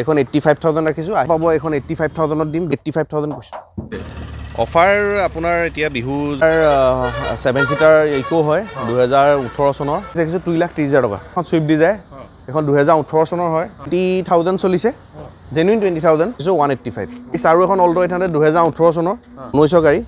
এখন 85000 ৰাখিছো পাব এখন 85000ত দিম 85000 কৈছো অফাৰ আপোনাৰ এতিয়া বিহু 7 সিটাৰ ইকো হয় 2018 চনৰ দেখিছো 2,30,000 টকা এখন সুইফট ডিজায়াৰ এখন 2018 চনৰ হয় 20000 চলিছে জেনুইন 20000 ইজ 185 আৰু এখন অলটো 800 2018 চনৰ 1900 গাড়ী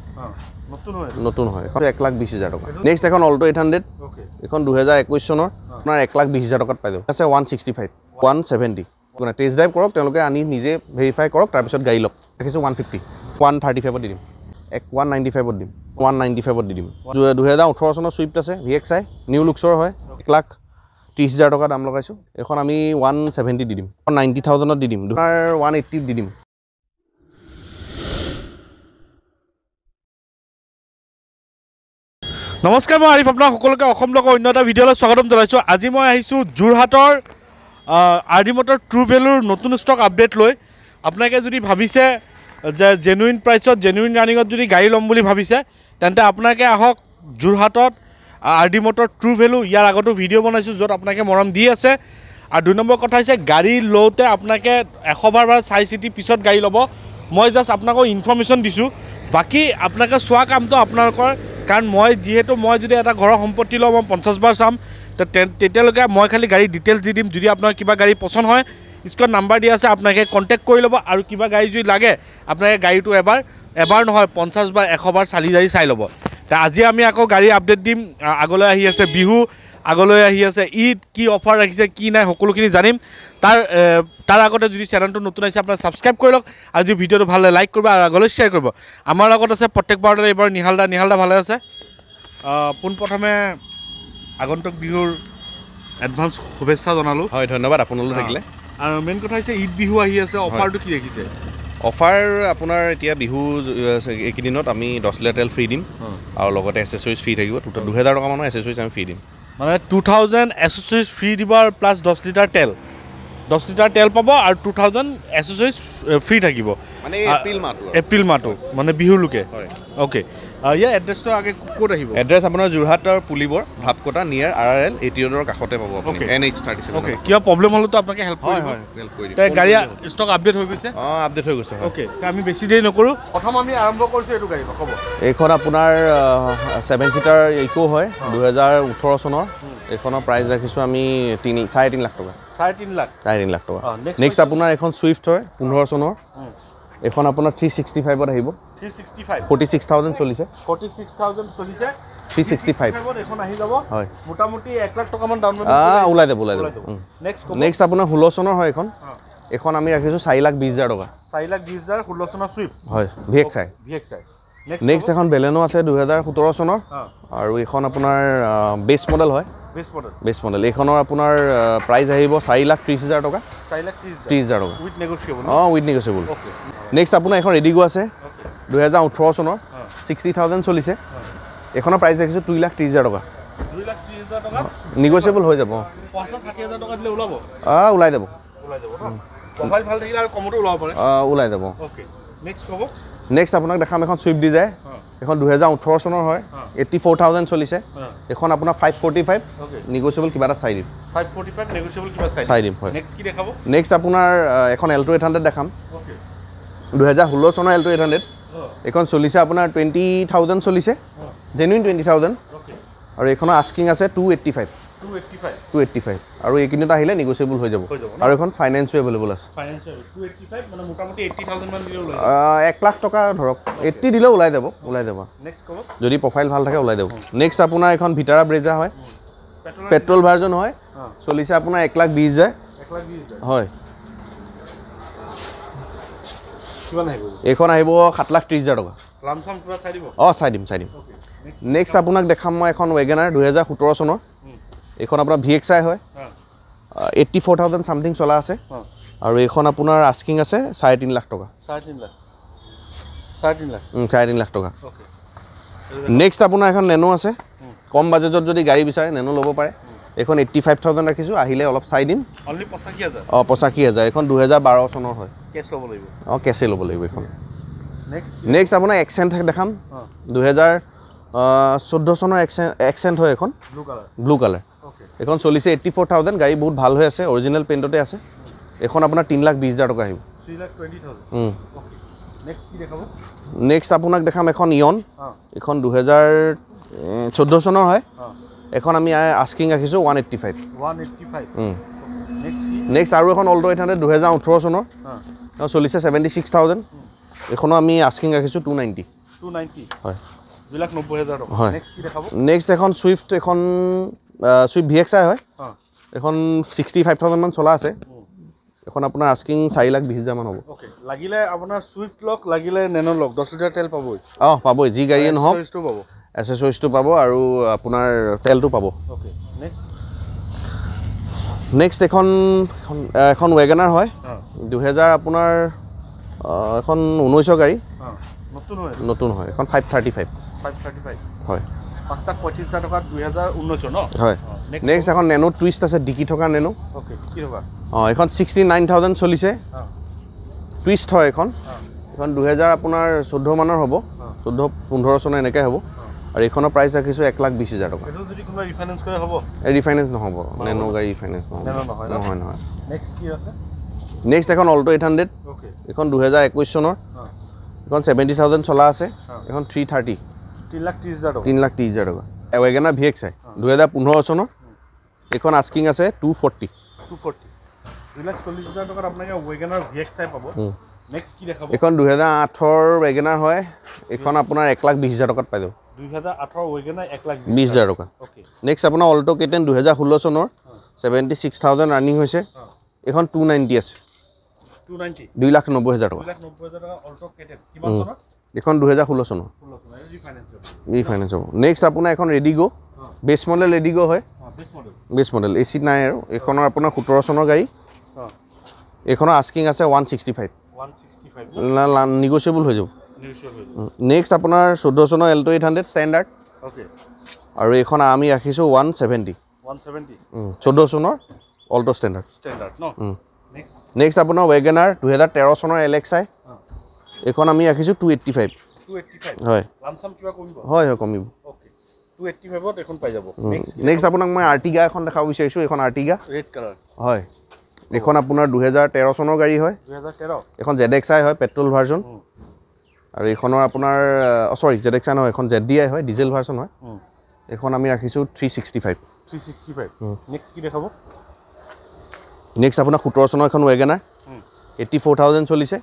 নতুন হয় এখন 1,20,000 টকা নেক্সট এখন অলটো 800 এখন 2021 চনৰ আপোনাৰ 1,20,000 টকাত পাই যাব আছে 165 170 কোনা টেষ্ট ড্ৰাইভ কৰক তেওঁলোকে আনি নিজে ভেৰিফাই কৰক তাৰ পিছত গাড়ী লওক দেখিছো 150 135 দি দিম 195 দিম 195 দি দিম 2018 চনৰ সুইফট আছে VXI নিউ লুক্সৰ হয় 1,30,000 টকা দাম লগাইছো এখন আমি 170 দি দিম 90,000 দি দিম 180 দি দিম নমস্কাৰ মই আৰিফ আপোনাক সকলোকে অসম ব্লগৰ অন্য এটা ভিডিঅ'লৈ স্বাগতম জনাইছোঁ আজি মই আহিছোঁ যোৰহাটৰ RD মটৰ ট্ৰু ভেলুৰ নতুন ষ্টক আপডেট লৈ আপোনালোকে যদি ভাবিছে যে জেনুইন প্ৰাইচত জেনুইন ৰানিঙত যদি গাড়ী ল'ম বুলি ভাবিছে তেন্তে আপোনালোকে আহক যোৰহাটত RD মটৰ ট্ৰু ভেলু ইয়াৰ আগতো ভিডিঅ' বনাইছোঁ য'ত আপোনালোকে মৰম দি আছে আৰু 2 নম্বৰ কথা হৈছে গাড়ী লওঁতে আপোনালোকে 100 বাৰ চাই চিতি পিছত গাড়ী ল'ব মই জাষ্ট আপোনালোকক ইনফৰ্মেশ্যন দিছোঁ বাকী আপোনালোকে চোৱা কামটো আপোনালোকৰ কাৰণ মই যিহেতু মই যদি এটা ঘৰৰ সম্পত্তি লওঁ মই 50 বাৰ চাম তেতিয়ালৈকে মই খালি গাড়ী ডিটেইলছ দি দিম যদি আপোনাৰ কিবা গাড়ী পচন্দ হয় স্ক্ৰীনত নাম্বাৰ দিয়া আছে আপোনালোকে কণ্টেক্ট কৰি ল'ব আৰু কিবা গাড়ী যদি লাগে আপোনালোকে গাড়ীটো এবাৰ নহয় 50 বাৰ 100 বাৰ চালি জাৰি চাই ল'ব আজি আমি আকৌ গাড়ী আপডেট দিম আগলৈ আহি আছে বিহু আগলৈ আহি আছে ঈদ কি অফাৰ ৰাখিছে কি নাই সকলোখিনি জানিম তাৰ আগতে যদি চেনেলটো নতুন আছে আপোনালোকে ছাবস্ক্ৰাইব কৰি লওক আৰু যদি ভিডিঅ'টো ভাল লাগে লাইক কৰিব আৰু আগলৈ শ্বেয়াৰ কৰিব আমাৰ লগত আছে প্ৰত্যেকবাৰতে এইবাৰ নিহালদা ভালে আছে পোনপ্ৰথমে আগন্তুক বিহুৰ এডভান্স শুভেচ্ছা জনালোঁ হয় ধন্যবাদ আপোনালোক থাকিলে আৰু মেইন কথা হৈছে ঈদ বিহু আহি আছে অফাৰটো কি ৰাখিছে অফাৰ আপোনাৰ এতিয়া বিহু এইকেইদিনত আমি 10 লিটাৰ তেল ফ্ৰী দিম আৰু লগতে এসেসৰিজ ফ্ৰী থাকিব 2000 টকা মানৰ এসেসৰিজ আমি ফ্ৰী দিম মানে 2000 এসেসৰিজ ফ্ৰী দিব প্লাস 10 লিটাৰ তেল পাব আৰু 2000 এসেসৰিজ ফ্ৰী থাকিব মানে এপ্ৰিল মাহটো মানে বিহুলৈকে ওকে ইয়াৰ এড্ৰেছটো আগে ক'ত আহিব এড্ৰেছ আপোনাৰ যোৰহাটৰ পুলিবৰ ভাপকটা নিয়াৰ RRL এটিঅ'ৰ কাষতে পাব আপুনি NH37 ওকে কিবা প্ৰব্লেম হ'লেতো আপোনাক হেল্প কৰি দিম গাড়ী ষ্টক আপডেট হৈ গৈছে আপডেট হৈ গৈছে ওকে আমি বেছি দেৰি নকৰোঁ প্ৰথম আমি আৰম্ভ কৰিছোঁ এইটো গাড়ী ক'ব এইখন আপোনাৰ 7 সিটাৰ ইকো হয় 2018 চনৰ এইখনৰ প্ৰাইচ ৰাখিছোঁ আমি 3.5 লাখ টকা 3.5 লাখ টকা নেক্সট আপোনাৰ এখন সুইফট হয় 15 চনৰ এখন আপোনাৰ 365ত আহিব 46,000 চলিছে 365 এখন আহি যাব হয় মোটামুটি 1 লাখ টকা মান ডাউন পেমেন্ট ওলাই যাব নেক্সট আপোনাৰ 16 চনৰ হয় এখন আমি ৰাখিছোঁ 4,20,000 টকা 4,20,000 16 চনৰ সুইফট হয় VXI নেক্সট এখন বেলেনো আছে 2017 চনৰ আৰু এখন আপোনাৰ বেছ মডেল হয় বেছ মডেল এইখনৰ আপোনাৰ প্ৰাইচ আহিব 4,30,000 টকা 4,30,000 টকা উইথ নেগোচিয়েবল নেক্সট আপোনাৰ এখন ৰেডিগো আছে 2018 চনৰ 60,000 চলিছে এইখনৰ প্ৰাইচ ৰাখিছোঁ 2,30,000 টকা নেগোচিয়েবল হৈ যাব 50,000 টকা দিলে ওলাব ওলাই যাব প্ৰফাইল ভাল থাকিলে আৰু কমতো ওলাব পাৰে ওলাই যাব ওকে নেক্সট ক'ব নেক্সট আপোনাক দেখাম এখন সুইফট ডিজায়াৰ এখন 2018 চনৰ হয় 84,000 চলিছে এখন আপোনাৰ 545 নেগোচিয়েবল কিবা এটা চাই দিম 545 নেগোচিয়েবল কিবা চাই দিম হয় নেক্সট কি দেখাব নেক্সট আপোনাৰ এখন এল্টো 800 দেখাম 2016 চনৰ এল্টো 800 এখন চলিছে আপোনাৰ 20,000 চলিছে জেনুইন 20,000 আৰু এইখনৰ আস্কিং আছে 285 আৰু এইখিনিত আহিলে নেগোচিয়েবল হৈ যাব আৰু এখন ফাইনেন্সো এভেইলেবল আছে 285 মানে মোটামুটি 80,000 মান দিলে ওলাই 1 লাখ টকা ধৰক 80 দিলে ওলাই যাব নেক্সট ক'ব যদি প্ৰফাইল ভাল থাকে ওলাই যাব নেক্সট আপোনাৰ এখন ভিটাৰা ব্ৰেজা হয় পেট্ৰল ভাৰ্জন হয় চলিছে আপোনাৰ 1,20,000 হয় কিমান আহিব এইখন আহিব 7,30,000 টকা লামসাম কিবা চাই দিব চাই দিম নেক্সট আপোনাক দেখাম মই এখন ৱেগনাৰ 2017 চনৰ এইখন আপোনাৰ VXI হয় 84,000 সামথিং চলা আছে আৰু এইখন আপোনাৰ আস্কিং আছে 3.5 লাখ টকা 3.5 লাখ টকা নেক্সট আপোনাৰ এখন নেনো আছে কম বাজেটত যদি গাড়ী বিচাৰে নেনো ল'ব পাৰে এখন 85,000 ৰাখিছোঁ আহিলে অলপ চাই দিম অনলি 85,000 85,000 এখন 2012 চনৰ হয় কেছ ল'ব লাগিব কেছে ল'ব লাগিব এখন নেক্সট আপোনাৰ এক্সেণ্ট দেখাম 2014 চনৰ এক্সেণ্ট হয় এখন ব্লু কালাৰ এখন চলিছে 84,000 গাড়ী বহুত ভাল হৈ আছে অৰিজিনেল পেইণ্টতে আছে এখন আপোনাৰ 3,20,000 টকা আহিব 3,20,000 ওকে নেক্সট কি দেখাব নেক্সট আপোনাক দেখাম এখন ইয়ন এখন 2014 চনৰ হয় এখন আমি আস্কিং ৰাখিছোঁ 185 নেক্সট আৰু এখন অল্টো 800 2018 চনৰ চলিছে 76,000 এখনো আমি আস্কিং ৰাখিছোঁ 290 হয় 2,90,000 টকা নেক্সট কি দেখাব নেক্সট এখন সুইফট এখন সুইফট VXI হয় এখন 65,000 মান চলা আছে এখন আপোনাৰ আস্কিং 4,20,000 মান হ'ব ওকে লাগিলে আপোনাৰ সুইফট লক লাগিলে নেনো লক 10 লিটাৰ তেল পাবই পাবই যি গাড়ীয়ে নহওক সুইফটটো পাব এসেসৰিজটো পাব আৰু আপোনাৰ তেলটো পাব ওকে নেক্সট এখন ৱেগনাৰ হয় 2000 আপোনাৰ এখন 19 গাড়ী নতুন হয় এখন 535 হয় 5,35,000 টকা 2019 ন হয় নেক্সট এখন নেনো টুইষ্ট আছে ডিকি থকা নেনো ওকে কি থকা এখন 69,000 চলিছে টুইষ্ট হয় এখন 2000 আপোনাৰ 14 মানৰ হ'ব 14-15 চনৰ এনেকৈ হ'ব আৰু এইখনৰ প্ৰাইচ ৰাখিছোঁ 1,20,000 টকা এটো যদি কোনোবা ৰিফাইনেন্স কৰে হ'ব ৰিফাইনেন্স নহ'ব নেনো গাড়ী ৰিফাইনেন্স নহয় নেক্সট কি আছে নেক্সট এখন অল্টো 800 ওকে এখন 2021 চনৰ এখন 70,000 চলা আছে এখন 330 3,30,000 টকা 3,30,000 টকা ৱেগনাৰ VXI 2015 চনৰ এখন আস্কিং আছে 240 2,40,000 টকাত আপোনাক ৱেগনাৰ VXI পাব নেক্সট কি দেখাব এখন 2008 ৱেগনাৰ হয় এখন আপোনাৰ 1,20,000 টকাত পাই যাব 2008 ৱেগনাৰ 1,20,000 টকা ওকে নেক্সট আপোনাৰ অল্টো K10 2016 চনৰ 76,000 ৰানিং হৈছে এখন 290 আছে 2,90,000 টকা 2,90,000 টকা অল্টো K10 কিমান চনৰ এখন 2016 চনৰ ৰিফাইনেন্স হ'ব নেক্সট আপোনাৰ এখন ৰেডিগো বেছ মডেল ৰেডিগো হয় বেছ মডেল এচি নাই আৰু এইখনৰ আপোনাৰ 17 চনৰ গাড়ী এইখনৰ আস্কিং আছে 165 নিগোচিয়েবল হৈ যাব নেক্সট আপোনাৰ 14 চনৰ এল্টো 800 ষ্টেণ্ডাৰ্ড ওকে আৰু এইখন আমি ৰাখিছোঁ 170 14 চনৰ অল্টো ষ্টেণ্ডাৰ্ড ন নেক্সট আপোনাৰ ৱেগনাৰ 2013 চনৰ LXI এইখন আমি ৰাখিছোঁ 285 হয় লামসাম কিবা কমিব হয় কমিব ওকে 285 ত এখন পাই যাব নেক্সট আপোনাক মই আৰ্টিগা এখন দেখাব বিচাৰিছোঁ এখন আৰ্টিগা ৰেড কালাৰ হয় এইখন আপোনাৰ 2013 চনৰ গাড়ী হয় 2013 এখন ZXI হয় পেট্ৰল ভাৰ্জন আৰু এইখনৰ আপোনাৰ সৰি ZXI নহয় এখন ZDI হয় ডিজেল ভাৰ্জন হয় এইখন আমি ৰাখিছোঁ 365 নেক্সট কি দেখাব নেক্সট আপোনাৰ 17 চনৰ এখন ৱেগনাৰ 84,000 চলিছে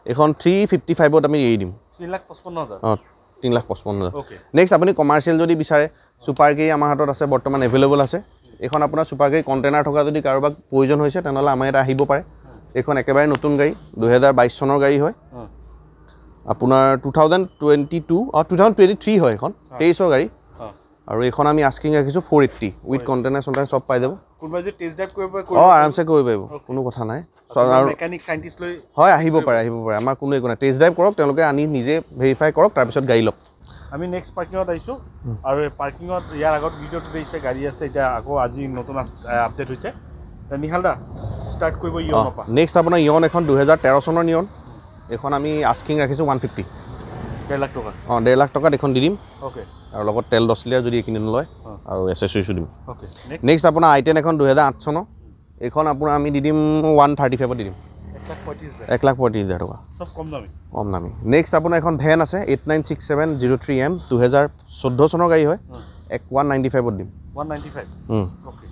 এখন 355ত আমি এৰি দিম 3,55,000 3,55,000 ওকে নেক্সট আপুনি কমাৰ্চিয়েল যদি বিচাৰে ছুপাৰ গাড়ী আমাৰ হাতত আছে বৰ্তমান এভেইলেবল আছে এইখন আপোনাৰ ছুপাৰ গাড়ী কণ্টেইনাৰ থকা যদি কাৰোবাক প্ৰয়োজন হৈছে তেনেহ'লে আমাৰ ইয়াত আহিব পাৰে এইখন একেবাৰে নতুন গাড়ী 2022 চনৰ গাড়ী হয় আপোনাৰ 2023 হয় এখন 23ৰ গাড়ী আৰু এইখন আমি আস্কিং ৰাখিছোঁ 480 উইথ কণ্টেইনাৰ চণ্টেইনাৰ চব পাই যাব কোনোবাই যদি টেষ্ট ড্ৰাইভ কৰিব আৰামছে কৰিব পাৰিব কোনো কথা নাই আৰু মেকানিক সাইন্টিষ্ট লৈ হয় আহিব পাৰে আমাৰ কোনো একো নাই টেষ্ট ড্ৰাইভ কৰক তেওঁলোকে আনি নিজে ভেৰিফাই কৰক তাৰপিছত গাড়ী লওক আমি নেক্সট পাৰ্কিঙত আহিছোঁ আৰু এই পাৰ্কিঙত ইয়াৰ আগত ভিডিঅ'টো দেখিছে গাড়ী আছে এতিয়া আকৌ আজি নতুন আপডেট হৈছে নিহাল দা ষ্টাৰ্ট কৰিব ইয়নৰ পৰা নেক্সট আপোনাৰ ইয়ন এখন 2013 চনৰ নিয়ন এখন আমি আস্কিং ৰাখিছোঁ 150 1.5 লাখ টকা 1.5 লাখ টকাত এখন দি দিম ওকে আৰু লগত তেল 10 লিটাৰ যদি এইখিনি নলয় আৰু এচেছৰিজো দিম ওকে নেক্সট আপোনাৰ I10 এখন 2008 চনৰ এইখন আপোনাৰ আমি দি দিম 135ত দি দিম 1,35,000 টকা সব কম দামী নেক্সট আপোনাৰ এখন ভেন আছে 896703M 2014 চনৰ গাড়ী হয় 195ত দিম 195 ওকে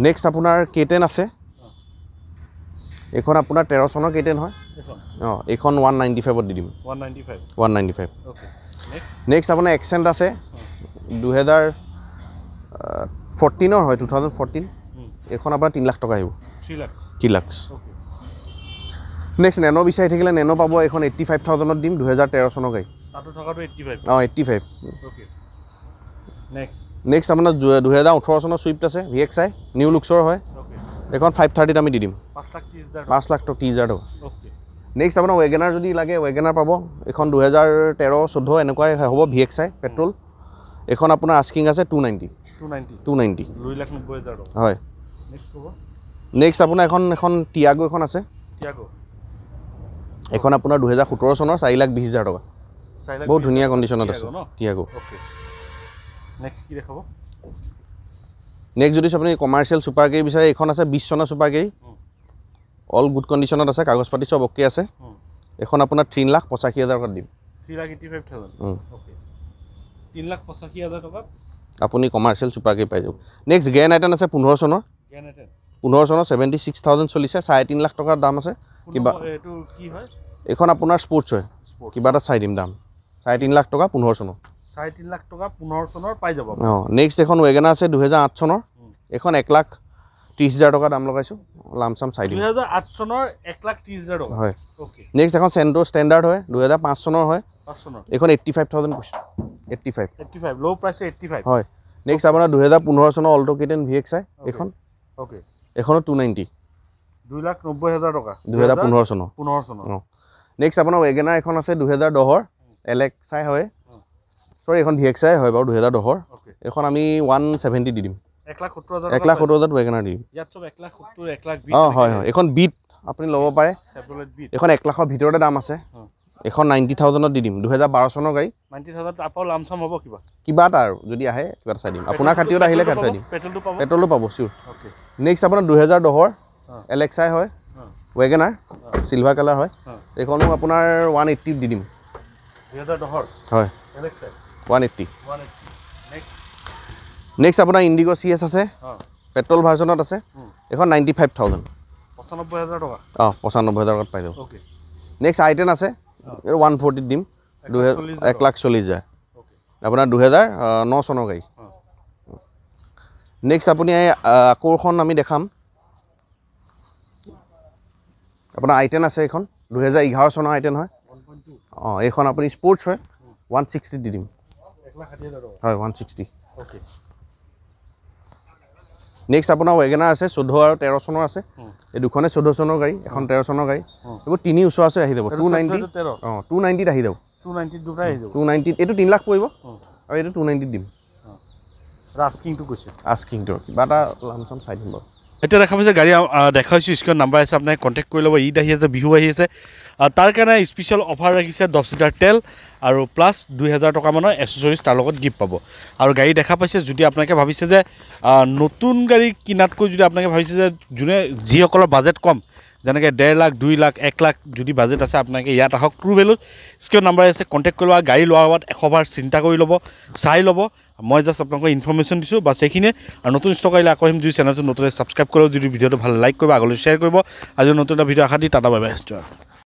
নেক্সট আপোনাৰ K10 আছে এইখন আপোনাৰ 13 চনৰ K10 হয় এইখন 195ত দি দিম 195 ওকে নেক্সট আপোনাৰ এক্সেণ্ট আছে 2014 হয় 2014 এইখন আপোনাৰ 3 লাখ টকা আহিব 3 লাখ নেক্সট নেনো বিচাৰি থাকিলে নেনো পাব এইখন 85,000ত দিম 2013 চনৰ গাড়ী তাতো থকাটো 85 85 ওকে নেক্সট আপোনাৰ 2018 চনৰ সুইফট আছে VXI নিউ লুক্সৰ হয় এইখন 530ত আমি দি দিম 5,30,000 টকা ওকে নেক্সট আপোনাৰ ৱেগনাৰ যদি লাগে ৱেগনাৰ পাব এইখন 2013-14 এনেকুৱাই হ'ব VXI পেট্ৰল এইখন আপোনাৰ আস্কিং আছে 290 2,90,000 টকা হয় নেক্সট আপোনাৰ এখন টিয়াগো এখন আছে এইখন আপোনাৰ 2017 চনৰ 4,20,000 টকা বহুত ধুনীয়া কণ্ডিশ্যনত আছে টিয়াগো নেক্সট কি দেখাব নেক্সট যদি আপুনি কমাৰ্চিয়েল ছুপাৰ গাড়ী বিচাৰে এইখন আছে 20 চনৰ ছুপাৰ গাড়ী অল গুড কণ্ডিশ্যনত আছে, কাগজ পাতি চব অ'কে আছে। এখন আপোনাৰ 3,85,000 টকাত দিম। 3,85,000 অ'কে 3,85,000 টকাত আপুনি কমাৰ্চিয়েল চুপাৰকে পাই যাব। নেক্সট গ্ৰেণ্ড আইটেন আছে 15 চনৰ 15 চনৰ 76,000 চলিছে, 3.5 লাখ টকাৰ দাম আছে। কিবা এইটো কি হয়? এখন আপোনাৰ স্পৰ্টছ হয়, কিবা এটা চাই দিম দাম 3.5 লাখ টকা 15 চনৰ 3.5 লাখ টকা 15 চনৰ পাই যাব। নেক্সট এখন ৱেগনাৰ আছে 2008 চনৰ, এখন 1,30,000 টকা দাম লগাইছোঁ, লামচাম চাই দিম। 2008 চনৰ 1,30,000 টকা হয়। অ'কে নেক্সট এখন চেণ্ট্ৰ ষ্টেণ্ডাৰ্ড হয় 2005 চনৰ হয়, 5 চনৰ এখন 85,000 কৈছোঁ। 85 ল' প্ৰাইচে 85 হয়। নেক্সট আপোনাৰ 2015 চনৰ অল্টো কেটেন VXI এখন, অ'কে এখনো 290 2,90,000 টকা 2015 চনৰ। 15 চনৰ নেক্সট আপোনাৰ ৱেগনাৰ এখন আছে 2010 LXI হয়, চৰি এখন VXI হয় বাৰু 2010। অ'কে এখন আমি 170 দি দিম, 1,70,000 1,70,000 ৱেগনাৰ দি দিম। ইয়াত চব 1,70,000 1,20,000 হয় হয়, এখন বিট আপুনি ল'ব পাৰে, চেভ্ৰলেট বিট এখন 1 লাখৰ ভিতৰতে দাম আছে, এখন 90,000ত দি দিম। 2012 চনৰ গাড়ী, 90,000 আপৰ লামচাম হ'ব কিবা এটা আৰু যদি আহে কিবা এটা চাই দিম। আপোনাৰ খাতিৰত আহিলে কাট চাই দিম, পেট্ৰলটো পাব পেট্ৰলো পাব চিয়'ৰ। অ'কে নেক্সট আপোনাৰ 2010 LXI হয়, ৱেগনাৰ চিলভাৰ কালাৰ হয়, এইখনো আপোনাৰ 180 দি দিম। 2010 হয় LXI 180। 180 নেক্সট আপোনাৰ ইণ্ডিগ' CS আছে, পেট্ৰল ভাৰ্জনত আছে, এখন 95,000 95,000 টকা 95,000 টকাত পাই যাব। অ'কে নেক্সট I10 আছে, 140 দিম, 1,40,000 অ'কে আপোনাৰ 2009 চনৰ গাড়ী। নেক্সট আপুনি আকৌখন আমি দেখাম, আপোনাৰ I10 আছে, এইখন 2011 চনৰ I10 হয়। 1.2 এইখন আপুনি স্পৰ্টছ হয়, 160 দি দিম। 1,60,000 টকা হয় 160। অ'কে নেক্সট আপোনাৰ ৱেগনাৰ আছে 14 আৰু 13 চনৰ আছে, এই দুখনে 14 চনৰ গাড়ী, এখন 13 চনৰ গাড়ী, এইবোৰ তিনি ওচৰ আছে আহি যাব। 290 290ত আহি যাব, 290 দুটাই আহি যাব। 290 এইটো 3 লাখ পৰিব আৰু এইটো 290 দিম। আস্কিংটো কৈছে, আস্কিংটো কিবা এটা লামচাম চাই দিম বাৰু। এতিয়া দেখা পাইছে গাড়ী দেখাইছোঁ, স্ক্ৰীণত নাম্বাৰ আছে, আপোনাক কণ্টেক্ট কৰি ল'ব। ঈদ আহি আছে, বিহু আহি আছে, তাৰ কাৰণে স্পেচিয়েল অফাৰ ৰাখিছে 10 লিটাৰ তেল আৰু প্লাছ 2,000 টকামানৰ এক্সেচৰিজ তাৰ লগত গিফ্ট পাব। আৰু গাড়ী দেখা পাইছে, যদি আপোনালোকে ভাবিছে যে নতুন গাড়ী কিনাতকৈ যদি আপোনালোকে ভাবিছে যে যোনে যিসকলৰ বাজেট কম, যেনেকৈ 1.5 লাখ 2 লাখ 1 লাখ যদি বাজেট আছে, আপোনালোকে ইয়াত আহক। ট্ৰু ভেলুত স্ক্ৰীণত নাম্বাৰ আছে, কণ্টেক্ট কৰিব। গাড়ী লোৱাৰ আগত 100বাৰ চিন্তা কৰি ল'ব, চাই ল'ব। মই জাষ্ট আপোনালোকক ইনফৰ্মেশ্যন দিছোঁ বাছ সেইখিনিয়ে। আৰু নতুন ষ্টক আহিলে আকৌ আহিম, যদি চেনেলটো নতুন ছাবস্ক্ৰাইব কৰিব, যদি ভিডিঅ'টো ভাল লাইক কৰিব, আগলৈ শ্বেয়াৰ কৰিব। আজি নতুন এটা ভিডিঅ' আশা দি টাটা বাই বাই।